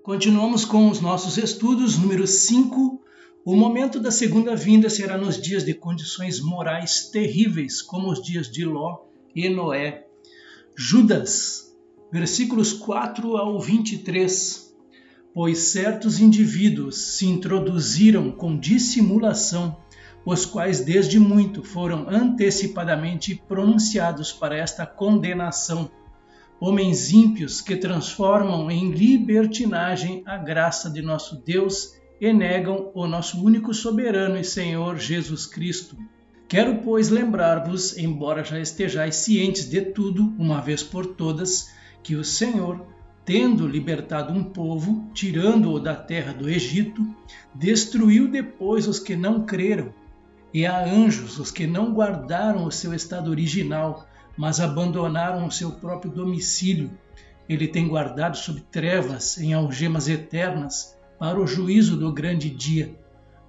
Continuamos com os nossos estudos, número 5. O momento da segunda vinda será nos dias de condições morais terríveis, como os dias de Ló e Noé. Judas, versículos 4 ao 23. Pois certos indivíduos se introduziram com dissimulação, os quais desde muito foram antecipadamente pronunciados para esta condenação. Homens ímpios que transformam em libertinagem a graça de nosso Deus e negam o nosso único soberano e Senhor Jesus Cristo. Quero, pois, lembrar-vos, embora já estejais cientes de tudo, uma vez por todas, que o Senhor, tendo libertado um povo, tirando-o da terra do Egito, destruiu depois os que não creram, e a anjos os que não guardaram o seu estado original, mas abandonaram o seu próprio domicílio. Ele tem guardado sob trevas, em algemas eternas, para o juízo do grande dia,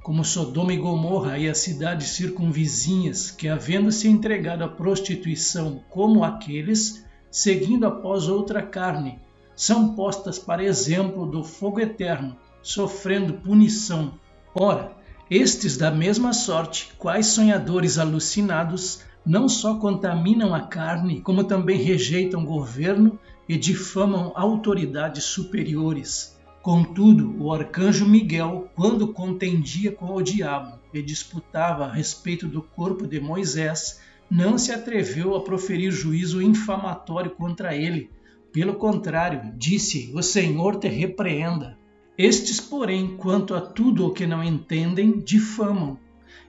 como Sodoma e Gomorra e as cidades circunvizinhas, que, havendo se entregado à prostituição como aqueles, seguindo após outra carne, são postas para exemplo do fogo eterno, sofrendo punição. Ora, estes da mesma sorte, quais sonhadores alucinados, não só contaminam a carne, como também rejeitam governo e difamam autoridades superiores. Contudo, o arcanjo Miguel, quando contendia com o diabo e disputava a respeito do corpo de Moisés, não se atreveu a proferir juízo infamatório contra ele. Pelo contrário, disse: "O Senhor te repreenda." Estes, porém, quanto a tudo o que não entendem, difamam,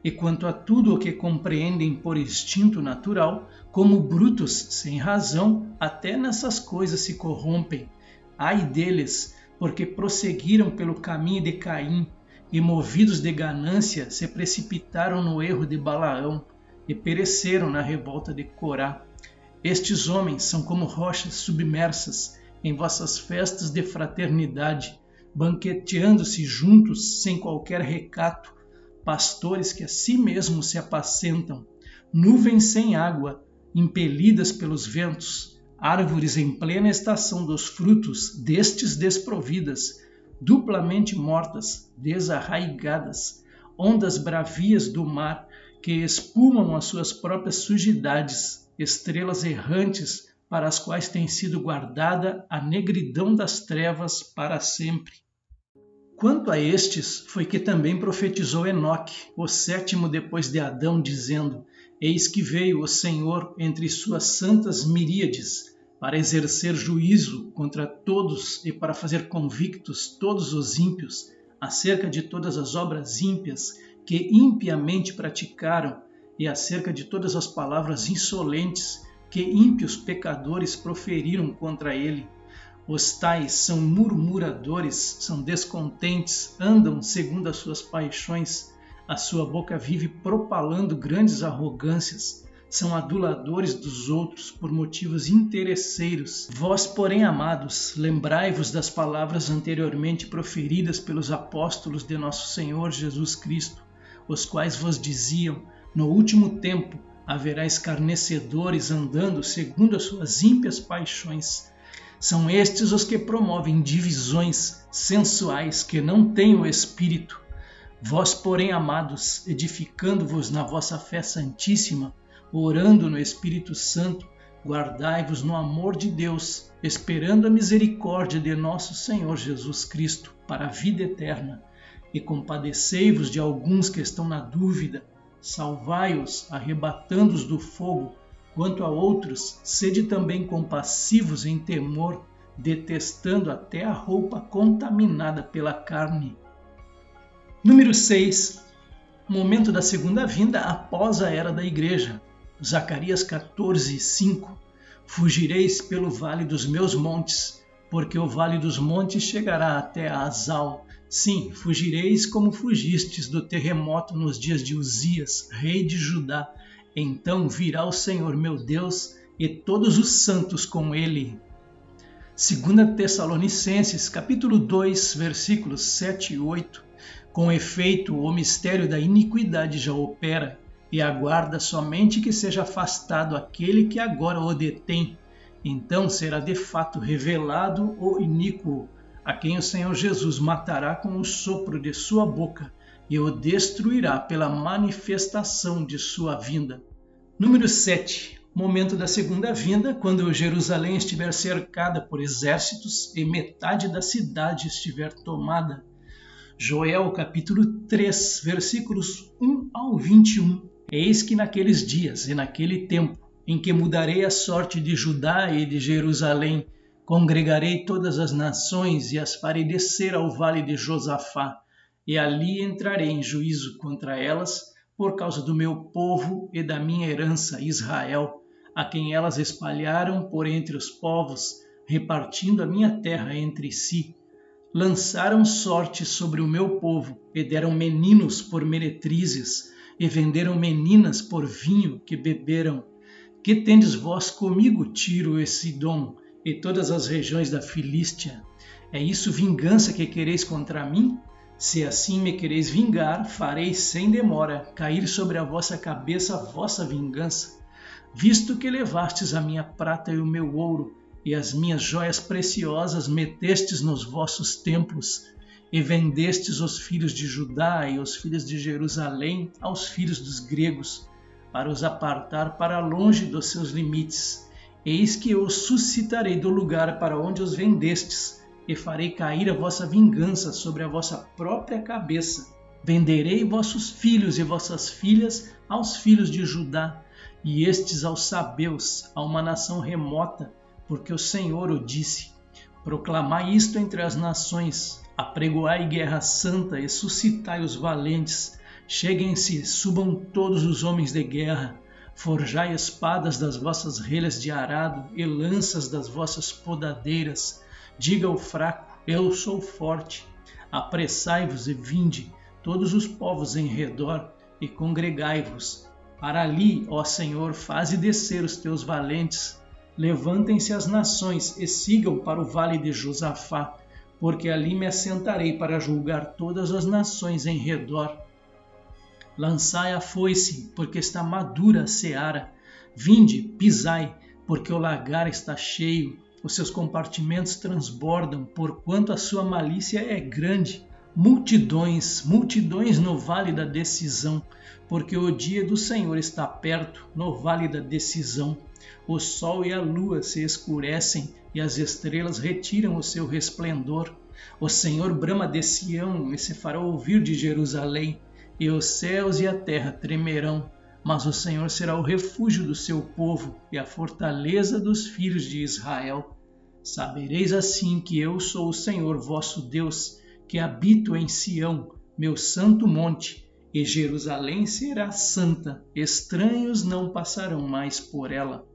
e quanto a tudo o que compreendem por instinto natural, como brutos sem razão, até nessas coisas se corrompem. Ai deles, porque prosseguiram pelo caminho de Caim, e movidos de ganância se precipitaram no erro de Balaão, e pereceram na revolta de Corá. Estes homens são como rochas submersas em vossas festas de fraternidade, banqueteando-se juntos sem qualquer recato, pastores que a si mesmos se apacentam, nuvens sem água, impelidas pelos ventos, árvores em plena estação dos frutos, destes desprovidas, duplamente mortas, desarraigadas, ondas bravias do mar que espumam as suas próprias sujidades, estrelas errantes para as quais tem sido guardada a negridão das trevas para sempre. Quanto a estes, foi que também profetizou Enoque, o sétimo depois de Adão, dizendo: "Eis que veio o Senhor entre suas santas miríades, para exercer juízo contra todos e para fazer convictos todos os ímpios, acerca de todas as obras ímpias que impiamente praticaram, e acerca de todas as palavras insolentes que ímpios pecadores proferiram contra ele. Os tais são murmuradores, são descontentes, andam segundo as suas paixões, a sua boca vive propalando grandes arrogâncias, são aduladores dos outros por motivos interesseiros. Vós, porém, amados, lembrai-vos das palavras anteriormente proferidas pelos apóstolos de nosso Senhor Jesus Cristo, os quais vos diziam: no último tempo haverá escarnecedores andando segundo as suas ímpias paixões. São estes os que promovem divisões sensuais que não têm o Espírito. Vós, porém, amados, edificando-vos na vossa fé santíssima, orando no Espírito Santo, guardai-vos no amor de Deus, esperando a misericórdia de nosso Senhor Jesus Cristo para a vida eterna. E compadecei-vos de alguns que estão na dúvida, salvai-os, arrebatando-os do fogo. Quanto a outros, sede também compassivos em temor, detestando até a roupa contaminada pela carne. Número 6. Momento da segunda vinda após a era da igreja. Zacarias 14:5. Fugireis pelo vale dos meus montes, porque o vale dos montes chegará até a Azal. Sim, fugireis como fugistes do terremoto nos dias de Uzias, rei de Judá. Então virá o Senhor meu Deus e todos os santos com ele. 2 Tessalonicenses, capítulo 2, versículos 7 e 8. Com efeito, o mistério da iniquidade já opera, e aguarda somente que seja afastado aquele que agora o detém. Então será de fato revelado o iníquo, a quem o Senhor Jesus matará com o sopro de sua boca e o destruirá pela manifestação de sua vinda. Número 7. Momento da segunda vinda, quando Jerusalém estiver cercada por exércitos e metade da cidade estiver tomada. Joel capítulo 3, versículos 1 ao 21. Eis que naqueles dias e naquele tempo, em que mudarei a sorte de Judá e de Jerusalém, congregarei todas as nações e as farei descer ao vale de Josafá, e ali entrarei em juízo contra elas, por causa do meu povo e da minha herança Israel, a quem elas espalharam por entre os povos, repartindo a minha terra entre si. Lançaram sorte sobre o meu povo, e deram meninos por meretrizes, e venderam meninas por vinho que beberam. Que tendes vós comigo, Tiro e Sidom, e todas as regiões da Filístia? É isso vingança que quereis contra mim? Se assim me quereis vingar, farei sem demora cair sobre a vossa cabeça a vossa vingança. Visto que levastes a minha prata e o meu ouro, e as minhas joias preciosas metestes nos vossos templos, e vendestes os filhos de Judá e os filhos de Jerusalém aos filhos dos gregos, para os apartar para longe dos seus limites. Eis que eu os suscitarei do lugar para onde os vendestes, e farei cair a vossa vingança sobre a vossa própria cabeça. Venderei vossos filhos e vossas filhas aos filhos de Judá, e estes aos sabeus, a uma nação remota, porque o Senhor o disse. Proclamai isto entre as nações, apregoai guerra santa e suscitai os valentes. Cheguem-se, subam todos os homens de guerra, forjai espadas das vossas relhas de arado e lanças das vossas podadeiras. Diga ao fraco, eu sou forte. Apressai-vos e vinde, todos os povos em redor, e congregai-vos. Para ali, ó Senhor, faze descer os teus valentes. Levantem-se as nações e sigam para o vale de Josafá, porque ali me assentarei para julgar todas as nações em redor. Lançai a foice, porque está madura a seara. Vinde, pisai, porque o lagar está cheio. Os seus compartimentos transbordam, porquanto a sua malícia é grande. Multidões, multidões no vale da decisão, porque o dia do Senhor está perto, no vale da decisão. O sol e a lua se escurecem, e as estrelas retiram o seu resplendor. O Senhor brama de Sião e se fará ouvir de Jerusalém, e os céus e a terra tremerão. Mas o Senhor será o refúgio do seu povo e a fortaleza dos filhos de Israel. Sabereis assim que eu sou o Senhor vosso Deus, que habito em Sião, meu santo monte, e Jerusalém será santa, estranhos não passarão mais por ela.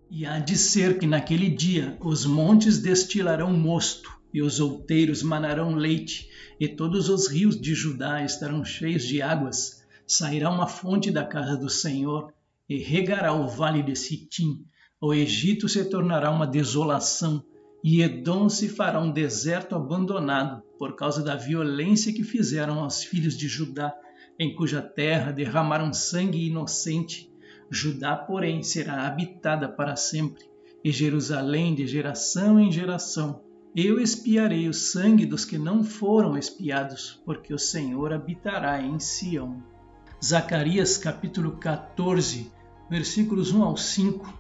E há de ser que naquele dia os montes destilarão mosto, e os outeiros manarão leite, e todos os rios de Judá estarão cheios de águas. Sairá uma fonte da casa do Senhor, e regará o vale de Sitim. O Egito se tornará uma desolação, e Edom se fará um deserto abandonado, por causa da violência que fizeram aos filhos de Judá, em cuja terra derramaram sangue inocente. Judá, porém, será habitada para sempre, e Jerusalém de geração em geração. Eu expiarei o sangue dos que não foram expiados, porque o Senhor habitará em Sião. Zacarias capítulo 14, versículos 1 ao 5.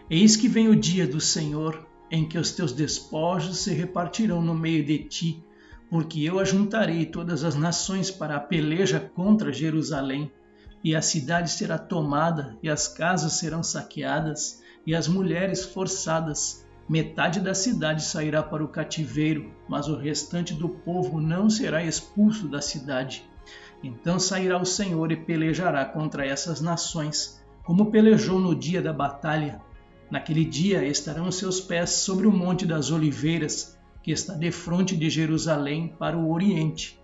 Eis que vem o dia do Senhor, em que os teus despojos se repartirão no meio de ti, porque eu ajuntarei todas as nações para a peleja contra Jerusalém, e a cidade será tomada, e as casas serão saqueadas, e as mulheres forçadas. Metade da cidade sairá para o cativeiro, mas o restante do povo não será expulso da cidade. Então sairá o Senhor e pelejará contra essas nações, como pelejou no dia da batalha. Naquele dia estarão seus pés sobre o Monte das Oliveiras, que está defronte de Jerusalém para o oriente.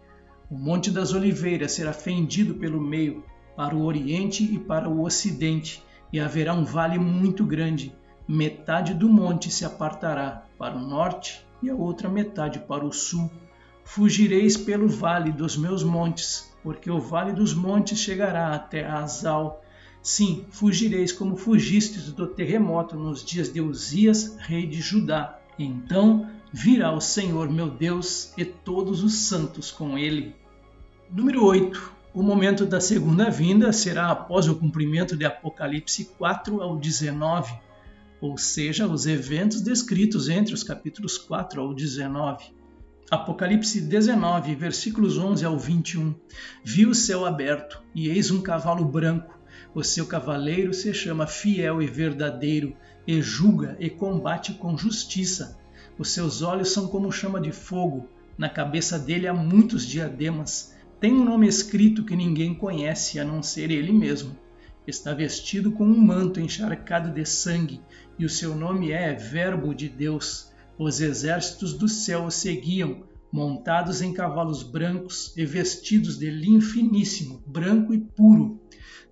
O Monte das Oliveiras será fendido pelo meio, para o oriente e para o ocidente, e haverá um vale muito grande. Metade do monte se apartará para o norte e a outra metade para o sul. Fugireis pelo vale dos meus montes, porque o vale dos montes chegará até Azal. Sim, fugireis como fugistes do terremoto nos dias de Uzias, rei de Judá. Então virá o Senhor meu Deus e todos os santos com ele. Número 8. O momento da segunda vinda será após o cumprimento de Apocalipse 4 ao 19, ou seja, os eventos descritos entre os capítulos 4 ao 19. Apocalipse 19, versículos 11 ao 21. Vi o céu aberto, e eis um cavalo branco. O seu cavaleiro se chama Fiel e Verdadeiro, e julga e combate com justiça. Os seus olhos são como chama de fogo, na cabeça dele há muitos diademas. Tem um nome escrito que ninguém conhece, a não ser ele mesmo. Está vestido com um manto encharcado de sangue, e o seu nome é Verbo de Deus. Os exércitos do céu o seguiam, montados em cavalos brancos e vestidos de linho finíssimo, branco e puro.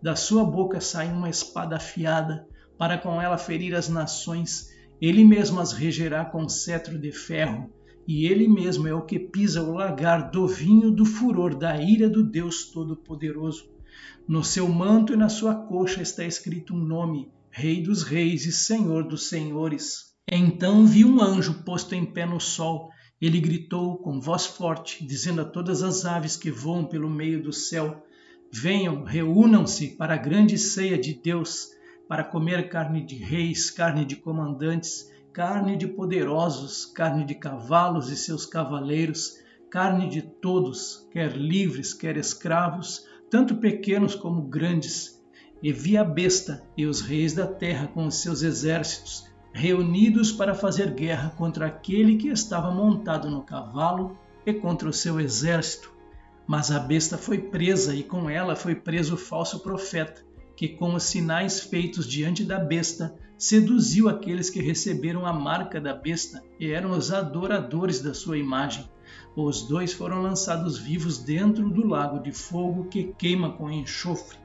Da sua boca sai uma espada afiada, para com ela ferir as nações. Ele mesmo as regerá com cetro de ferro, e ele mesmo é o que pisa o lagar do vinho do furor da ira do Deus Todo-Poderoso. No seu manto e na sua coxa está escrito um nome, Rei dos Reis e Senhor dos Senhores. Então vi um anjo posto em pé no sol. Ele gritou com voz forte, dizendo a todas as aves que voam pelo meio do céu: venham, reúnam-se para a grande ceia de Deus, para comer carne de reis, carne de comandantes, carne de poderosos, carne de cavalos e seus cavaleiros, carne de todos, quer livres, quer escravos, tanto pequenos como grandes. E vi a besta e os reis da terra com os seus exércitos, reunidos para fazer guerra contra aquele que estava montado no cavalo e contra o seu exército. Mas a besta foi presa, e com ela foi preso o falso profeta, que com os sinais feitos diante da besta, seduziu aqueles que receberam a marca da besta e eram os adoradores da sua imagem. Os dois foram lançados vivos dentro do lago de fogo que queima com enxofre.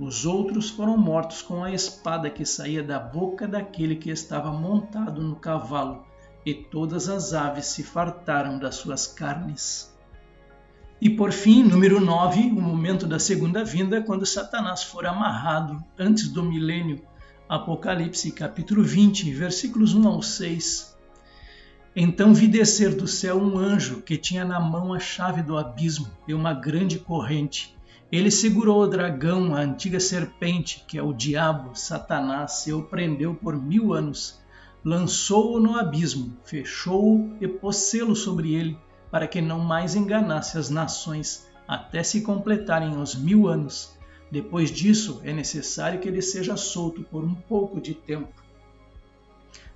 Os outros foram mortos com a espada que saía da boca daquele que estava montado no cavalo, e todas as aves se fartaram das suas carnes. E por fim, número 9, o momento da segunda vinda, quando Satanás for amarrado antes do milênio. Apocalipse capítulo 20, versículos 1 ao 6. Então vi descer do céu um anjo que tinha na mão a chave do abismo e uma grande corrente. Ele segurou o dragão, a antiga serpente, que é o diabo, Satanás, e o prendeu por 1000 anos. Lançou-o no abismo, fechou-o e pôs selo sobre ele, para que não mais enganasse as nações, até se completarem os 1000 anos. Depois disso, é necessário que ele seja solto por um pouco de tempo.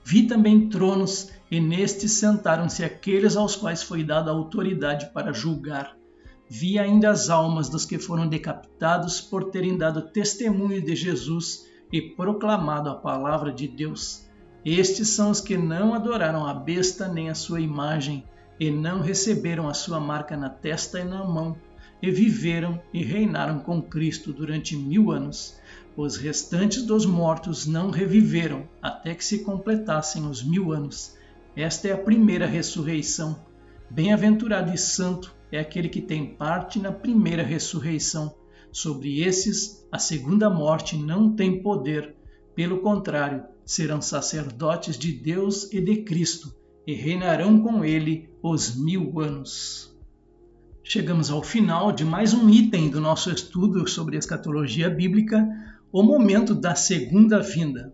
Vi também tronos, e nestes sentaram-se aqueles aos quais foi dada a autoridade para julgar. Vi ainda as almas dos que foram decapitados por terem dado testemunho de Jesus e proclamado a palavra de Deus. Estes são os que não adoraram a besta nem a sua imagem, e não receberam a sua marca na testa e na mão, e viveram e reinaram com Cristo durante 1000 anos. Os restantes dos mortos não reviveram até que se completassem os 1000 anos. Esta é a primeira ressurreição. Bem-aventurado e santo é aquele que tem parte na primeira ressurreição. Sobre esses, a segunda morte não tem poder. Pelo contrário, serão sacerdotes de Deus e de Cristo, e reinarão com ele os 1000 anos. Chegamos ao final de mais um item do nosso estudo sobre a escatologia bíblica, o momento da segunda vinda.